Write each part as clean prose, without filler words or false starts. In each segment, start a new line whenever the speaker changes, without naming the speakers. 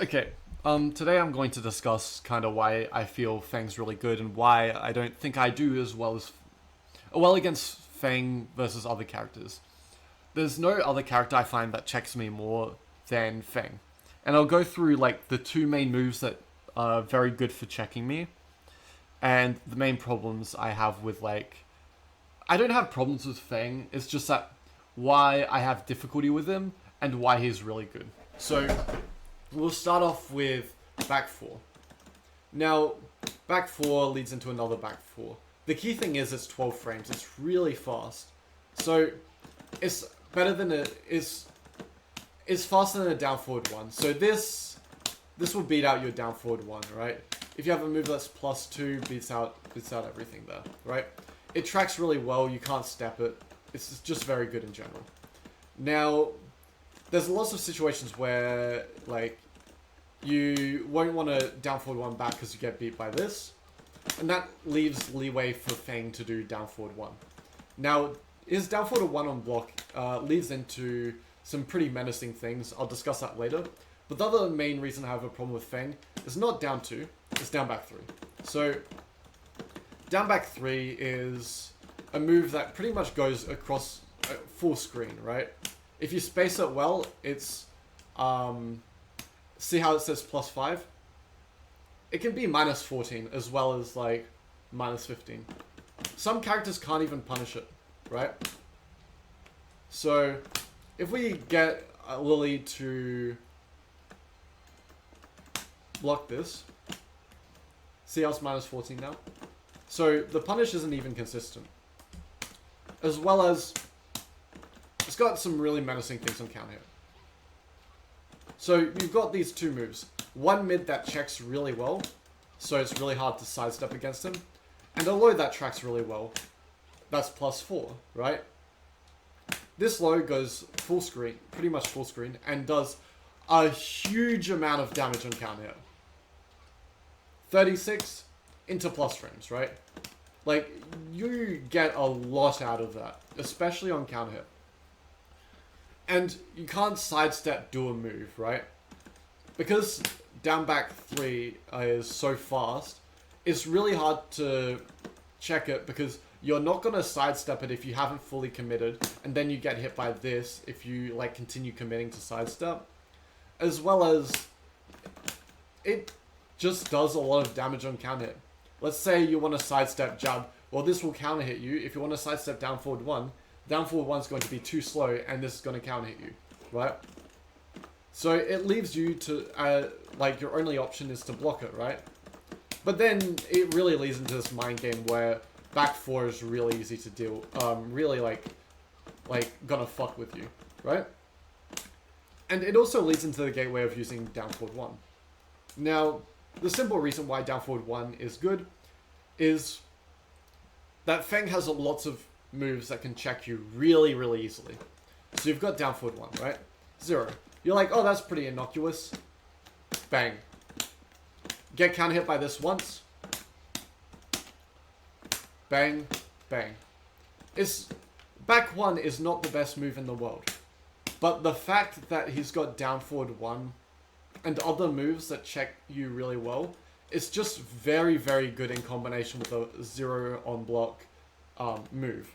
Okay. Today I'm going to discuss kind of why I feel Feng's really good and why I don't think I do as well against Feng versus other characters. There's no other character I find that checks me more than Feng, and I'll go through like the two main moves that are very good for checking me, and the main problems I have with I don't have problems with Feng. It's just that why I have difficulty with him and why he's really good. So we'll start off with back four. Now, back four leads into another back four. The key thing is it's 12 frames. It's really fast. So it's better than it's faster than a down forward one. So this will beat out your down forward one, right? If you have a move that's +2, beats out everything there, right? It tracks really well. You can't step it. It's just very good in general. Now, there's lots of situations where you won't want to down forward one back because you get beat by this, and that leaves leeway for Feng to do down forward one. Now, his down forward one on block leads into some pretty menacing things. I'll discuss that later. But the other main reason I have a problem with Feng is not down 2, it's down back 3. So, down back 3 is a move that pretty much goes across full screen, right? If you space it well, it's see how it says +5? It can be -14 as well as -15. Some characters can't even punish it, right? So if we get Lily to block this, see how it's -14 now? So the punish isn't even consistent. As well as it's got some really menacing things on count here. So you've got these two moves. One mid that checks really well, so it's really hard to sidestep against him. And a low that tracks really well, that's +4, right? This low goes full screen, pretty much full screen, and does a huge amount of damage on count here. 36 into plus frames, right? Like, you get a lot out of that, especially on counter hit. And you can't sidestep do a move, right? Because down back 3 is so fast, it's really hard to check it because you're not going to sidestep it if you haven't fully committed, and then you get hit by this if you continue committing to sidestep. As well as it just does a lot of damage on counter hit. Let's say you want to sidestep jab, well this will counter hit you. If you want to sidestep down forward 1, down forward 1 is going to be too slow and this is going to counter hit you, right? So it leaves you to, your only option is to block it, right? But then it really leads into this mind game where back 4 is really easy to deal, really gonna fuck with you, right? And it also leads into the gateway of using down forward 1. Now, the simple reason why down forward 1 is good is that Feng has lots of moves that can check you really, really easily. So you've got down forward 1, right? 0. You're like, oh, that's pretty innocuous. Bang. Get counter hit by this once. Bang, bang. Back 1 is not the best move in the world. But the fact that he's got down forward 1 and other moves that check you really well, it's just very, very good in combination with a 0 on block move.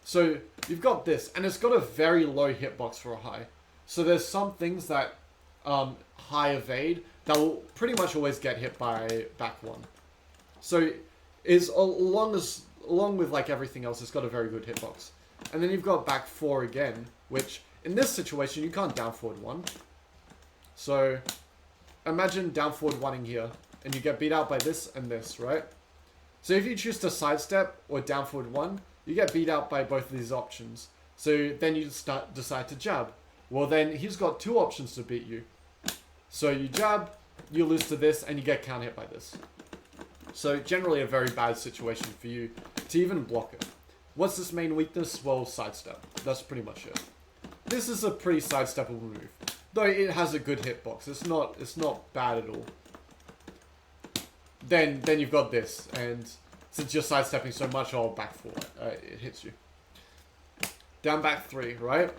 So you've got this, and it's got a very low hitbox for a high. So there's some things that high evade that will pretty much always get hit by back 1. So along with everything else, it's got a very good hitbox. And then you've got back 4 again, which in this situation you can't down forward 1. So imagine down forward 1ing here, and you get beat out by this and this, right? So if you choose to sidestep or down forward 1, you get beat out by both of these options. So then you decide to jab. Well, then he's got 2 options to beat you. So you jab, you lose to this, and you get counter hit by this. So generally a very bad situation for you to even block it. What's this main weakness? Well, sidestep. That's pretty much it. This is a pretty sidesteppable move, though it has a good hitbox. It's not bad at all. Then you've got this, and since you're sidestepping so much, I'll back 4. It hits you. Down back 3, right?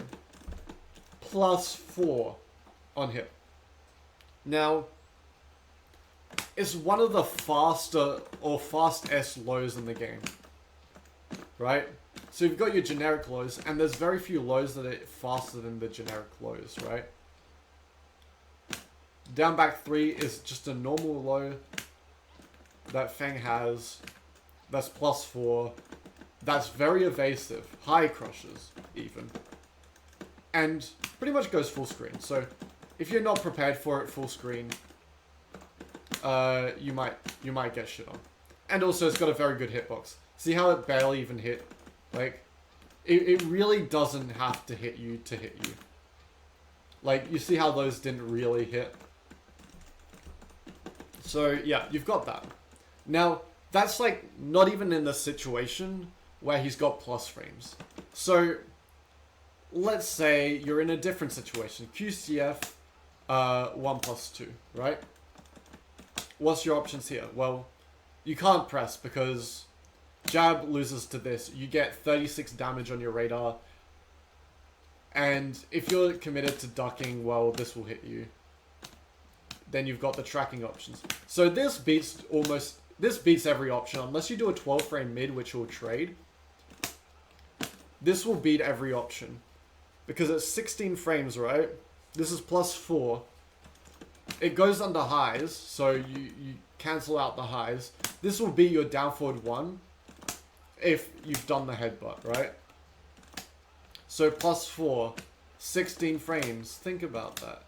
+4 on hit. Now, it's one of the faster or fast-est lows in the game, right? So you've got your generic lows, and there's very few lows that are faster than the generic lows, right? Down back 3 is just a normal low that Feng has. That's +4. That's very evasive. High crushes, even. And pretty much goes full screen. So if you're not prepared for it full screen, you might get shit on. And also it's got a very good hitbox. See how it barely even hit? Like, it really doesn't have to hit you to hit you. Like, you see how those didn't really hit? So yeah, you've got that. Now, that's like not even in the situation where he's got plus frames. So let's say you're in a different situation. QCF 1+2, right? What's your options here? Well, you can't press because jab loses to this. You get 36 damage on your radar. And if you're committed to ducking, well, this will hit you. Then you've got the tracking options. So this beats every option, unless you do a 12 frame mid, which will trade. This will beat every option. Because it's 16 frames, right? This is +4. It goes under highs, so you cancel out the highs. This will be your down forward 1 if you've done the headbutt, right? So +4, 16 frames. Think about that.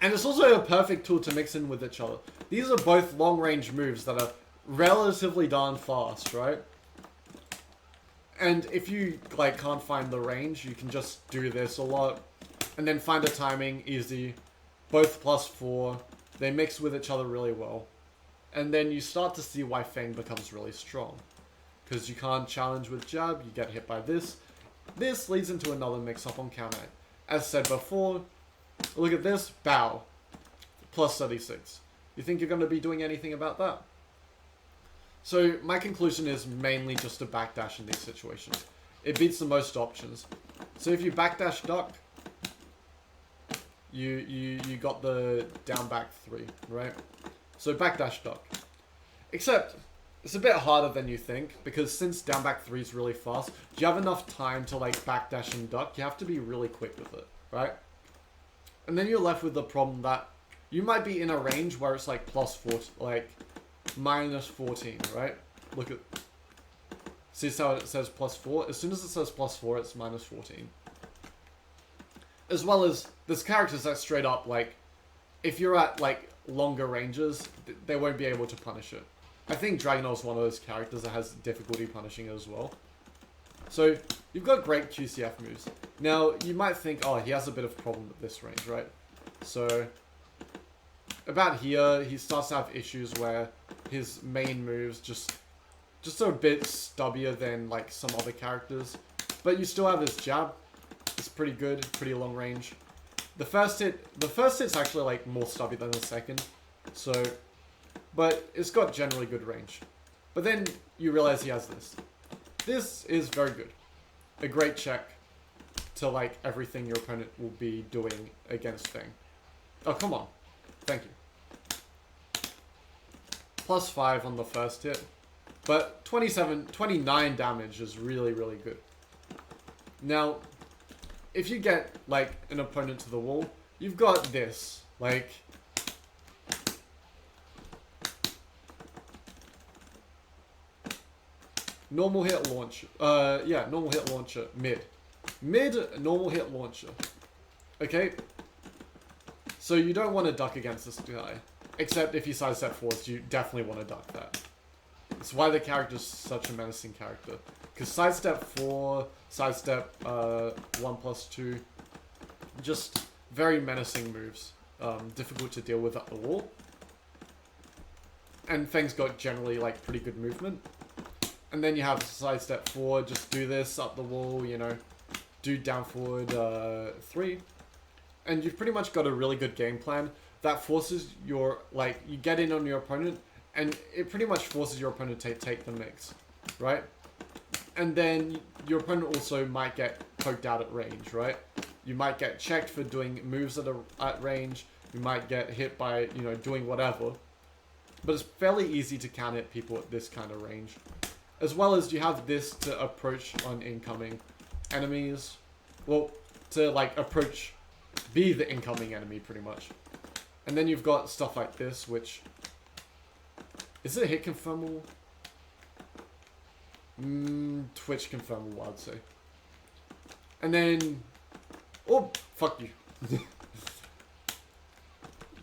And it's also a perfect tool to mix in with each other. These are both long-range moves that are relatively darn fast, right? And if you like can't find the range, you can just do this a lot. And then find a timing, easy. Both +4. They mix with each other really well. And then you start to see why Feng becomes really strong. Because you can't challenge with jab, you get hit by this. This leads into another mix-up on counter. As said before, look at this, bow. +36. You think you're going to be doing anything about that? So my conclusion is mainly just a backdash in these situations. It beats the most options. So if you backdash duck, you got the down back 3, right? So backdash duck. Except it's a bit harder than you think, because since down back 3 is really fast, do you have enough time to like backdash and duck? You have to be really quick with it, right? And then you're left with the problem that you might be in a range where it's like +4, like -14, right? Look at, see how it says +4? As soon as it says +4, it's -14. As well as, there's characters that straight up, like, if you're at like longer ranges, they won't be able to punish it. I think Dragonor is one of those characters that has difficulty punishing it as well. So, you've got great QCF moves. Now, you might think, oh, he has a bit of a problem at this range, right? So, about here, he starts to have issues where his main moves just are a bit stubbier than, like, some other characters. But you still have his jab. It's pretty good, pretty long range. The first hit's actually, like, more stubby than the second. So, but it's got generally good range. But then you realize he has this. This is very good. A great check to like everything your opponent will be doing against Feng. Oh, come on. Thank you. +5 on the first hit. But 29 damage is really, really good. Now, if you get like an opponent to the wall, you've got this. Like, normal hit launcher. Yeah, normal hit launcher. Mid. Normal hit launcher. Okay? So you don't want to duck against this guy. Except if you sidestep forwards, you definitely want to duck that. It's why the character's such a menacing character. Because sidestep 4, sidestep 1+2, just very menacing moves. Difficult to deal with at the wall. And Feng's got generally like pretty good movement. And then you have sidestep 4, just do this up the wall, you know, do down forward 3. And you've pretty much got a really good game plan that forces your, like, you get in on your opponent, and it pretty much forces your opponent to take the mix, right? And then your opponent also might get poked out at range, right? You might get checked for doing moves that are at range. You might get hit by, you know, doing whatever. But it's fairly easy to counter hit people at this kind of range. As well as you have this to approach on incoming enemies. Well, to like approach, be the incoming enemy pretty much. And then you've got stuff like this, which... Is it a hit confirmable? Twitch confirmable, I'd say. And then... Oh, fuck you.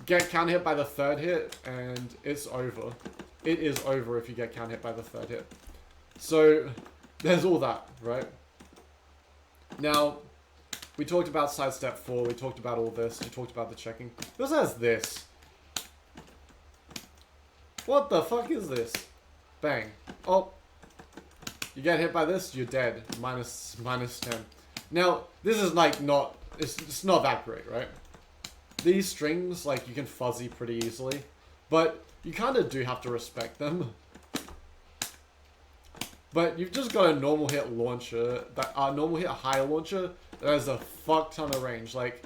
Get counter hit by the third hit, and it's over. It is over if you get counter hit by the third hit. So, there's all that, right? Now, we talked about sidestep 4, we talked about all this, we talked about the checking. It also has this. What the fuck is this? Bang. Oh. You get hit by this, you're dead. Minus 10. Now, this is like not... It's not that great, right? These strings, like, you can fuzzy pretty easily. But you kind of do have to respect them. But you've just got a normal hit launcher, normal hit high launcher that has a fuck ton of range. Like,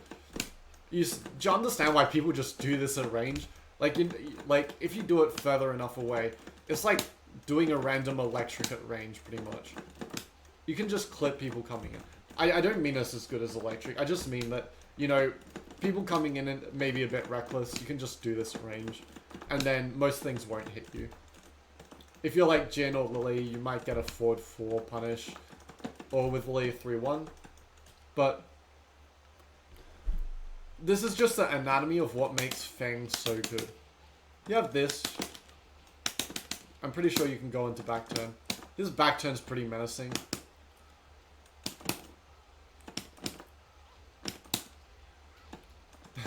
do you understand why people just do this at range? Like, if you do it further enough away, it's like doing a random electric at range, pretty much. You can just clip people coming in. I don't mean it's as good as electric. I just mean that, you know, people coming in and maybe a bit reckless, you can just do this at range. And then most things won't hit you. If you're like Jin or Lily, you might get a forward 4 punish. Or with Lily 3-1. But this is just the anatomy of what makes Feng so good. You have this. I'm pretty sure you can go into back turn. This back turn's pretty menacing.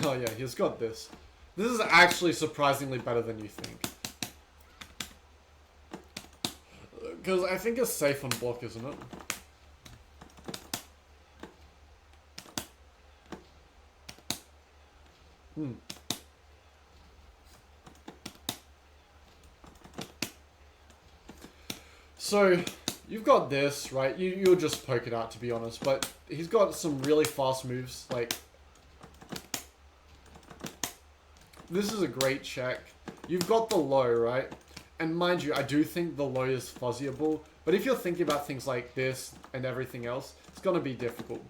Oh yeah, he's got this. This is actually surprisingly better than you think. Because I think it's safe on block, isn't it? So, you've got this, right? You'll just poke it out, to be honest. But he's got some really fast moves, like... This is a great check. You've got the low, right? And mind you, I do think the low is fuzzyable. But if you're thinking about things like this and everything else, it's going to be difficult.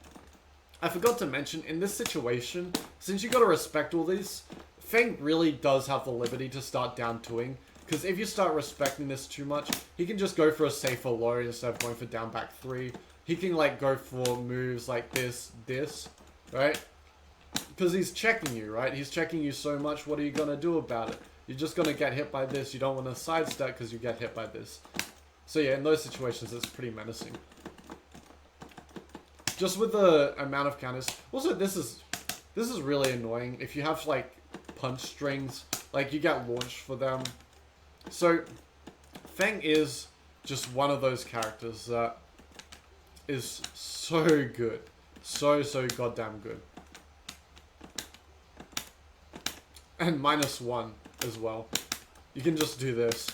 I forgot to mention, in this situation, since you got to respect all these, Feng really does have the liberty to start down 2ing. Because if you start respecting this too much, he can just go for a safer low instead of going for down back 3. He can like go for moves like this, right? Because he's checking you, right? He's checking you so much, what are you going to do about it? You're just going to get hit by this. You don't want to sidestep because you get hit by this. So yeah, in those situations, it's pretty menacing. Just with the amount of counters. Also, this is really annoying. If you have like punch strings, like you get launched for them. So, Feng is just one of those characters that is so good. So goddamn good. And -1 as well. You can just do this.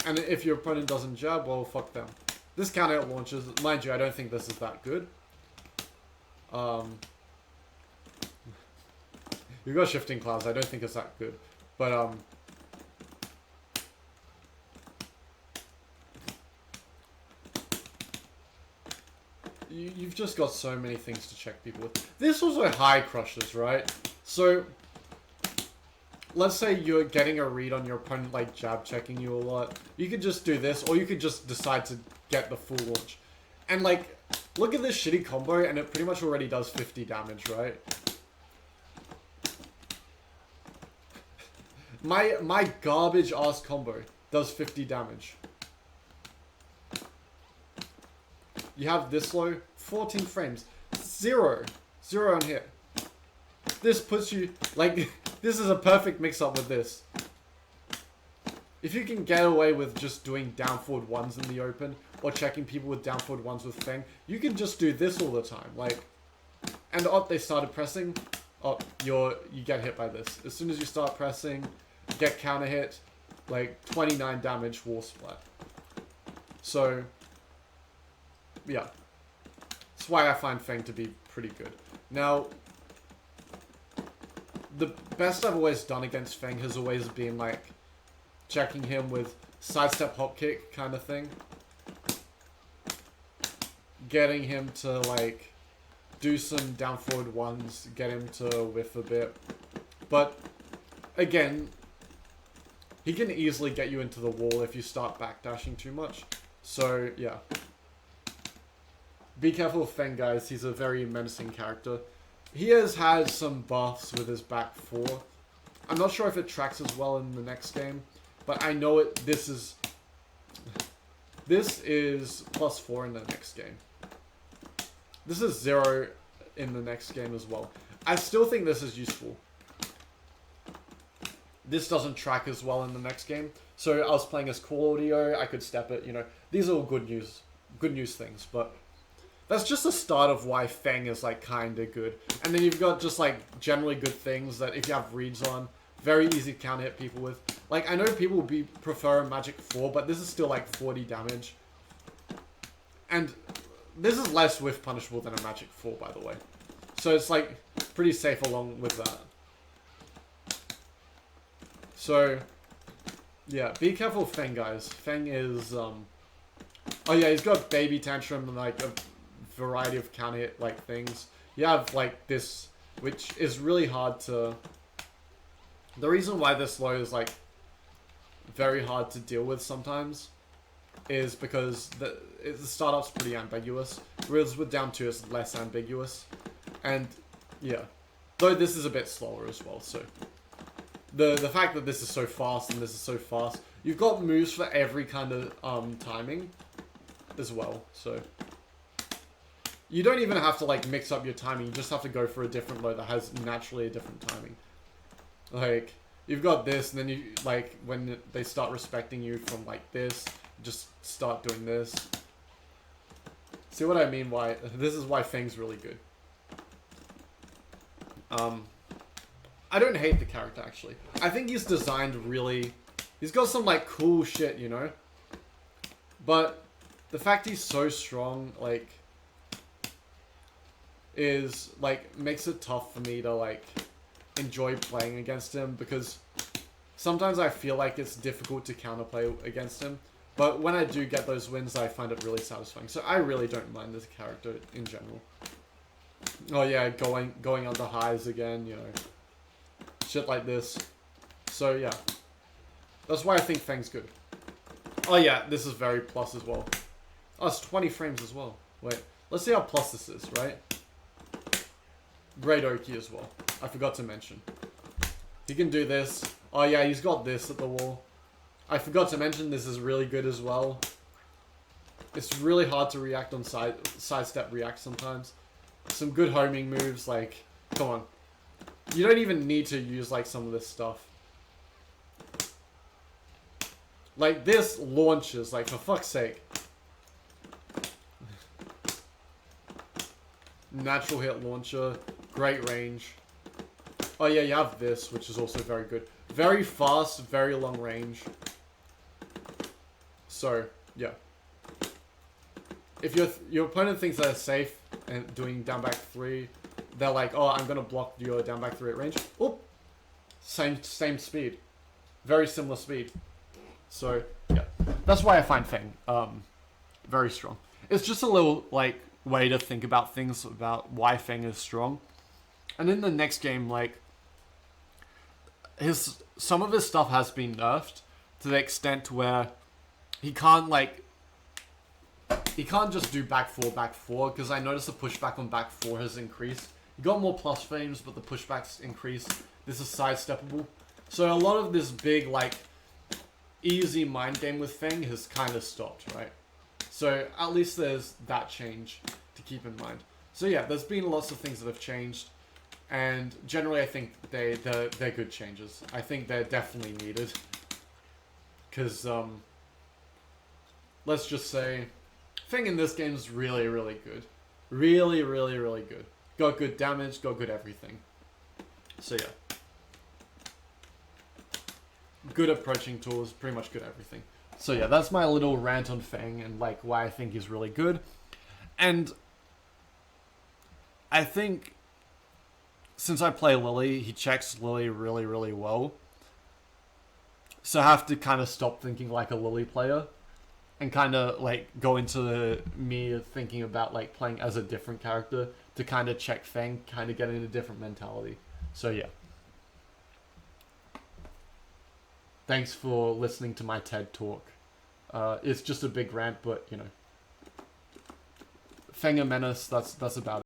And if your opponent doesn't jab, well, fuck them. This counter launches, mind you, I don't think this is that good. You've got shifting clouds, I don't think it's that good. But, you've just got so many things to check people with. This also high crushes, right? So, let's say you're getting a read on your opponent, like jab checking you a lot. You could just do this, or you could just decide to get the full launch. And like, look at this shitty combo, and it pretty much already does 50 damage, right? My garbage ass combo does 50 damage. You have this low, 14 frames, 0 on hit. This puts you, like, this is a perfect mix-up with this. If you can get away with just doing down forward 1s in the open, or checking people with down forward 1s with Feng, you can just do this all the time, like, and oh, they started pressing, oh, you get hit by this. As soon as you start pressing, get counter hit, like, 29 damage, wall splat. So, yeah. That's why I find Feng to be pretty good. Now, the best I've always done against Feng has always been like checking him with sidestep hop kick kind of thing. Getting him to like do some down forward ones, get him to whiff a bit. But again, he can easily get you into the wall if you start backdashing too much. So yeah. Be careful of Feng, guys. He's a very menacing character. He has had some buffs with his back 4. I'm not sure if it tracks as well in the next game, but I know it. This is +4 in the next game. This is 0 in the next game as well. I still think this is useful. This doesn't track as well in the next game. So I was playing as Call Audio. I could step it. You know, these are all good news things, but. That's just the start of why Feng is, like, kinda good. And then you've got just, like, generally good things that if you have reads on, very easy to counter hit people with. Like, I know people prefer Magic 4, but this is still, like, 40 damage. And this is less whiff punishable than a Magic 4, by the way. So it's, like, pretty safe along with that. So, yeah, be careful of Feng, guys. Feng is, oh yeah, he's got Baby Tantrum and, like, a variety of counter hit like things. You have like this, which is really hard to. The reason why this low is like very hard to deal with sometimes is because the startup's pretty ambiguous. Whereas with down 2 it's less ambiguous, and yeah, though this is a bit slower as well. So the fact that this is so fast and this is so fast, you've got moves for every kind of timing as well. So. You don't even have to, like, mix up your timing. You just have to go for a different low that has naturally a different timing. Like, you've got this, and then you, like, when they start respecting you from, like, this, just start doing this. See what I mean? Why this is why Feng's really good. I don't hate the character, actually. I think he's designed really... He's got some, like, cool shit, you know? But the fact he's so strong, like... is like makes it tough for me to like enjoy playing against him, because sometimes I feel like it's difficult to counterplay against him, but when I do get those wins I find it really satisfying. So I really don't mind this character in general. Oh yeah, going on the highs again, you know, shit like this. So yeah, that's why I think Feng's good. Oh yeah, this is very plus as well. Oh, it's 20 frames as well. Wait, let's see how plus this is, right? Great Oki as well. I forgot to mention. He can do this. Oh yeah, he's got this at the wall. I forgot to mention this is really good as well. It's really hard to react on sidestep react sometimes. Some good homing moves, like, come on. You don't even need to use like some of this stuff. Like this launches, like for fuck's sake. Natural hit launcher. Great range. Oh yeah, you have this, which is also very good. Very fast, very long range. So, yeah. If your opponent thinks they're safe and doing down back 3, they're like, oh, I'm gonna block your down back 3 at range. Oh, same speed. Very similar speed. So, yeah. That's why I find Feng very strong. It's just a little, like, way to think about things about why Feng is strong. And in the next game, like, some of his stuff has been nerfed to the extent where he can't just do back 4, because I noticed the pushback on back 4 has increased. He got more plus frames, but the pushback's increased. This is sidesteppable. So a lot of this big, like, easy mind game with Feng has kind of stopped, right? So at least there's that change to keep in mind. So yeah, there's been lots of things that have changed. And generally, I think they're good changes. I think they're definitely needed. Because, let's just say, Feng in this game is really, really good. Really, really, really good. Got good damage, got good everything. So yeah. Good approaching tools, pretty much good everything. So yeah, that's my little rant on Feng and like why I think he's really good. And I think since I play Lily, he checks Lily really, really well. So I have to kind of stop thinking like a Lily player and kind of like go into me thinking about like playing as a different character to kind of check Feng, kind of getting a different mentality. So yeah. Thanks for listening to my TED talk. It's just a big rant, but you know, Feng a menace. That's about it.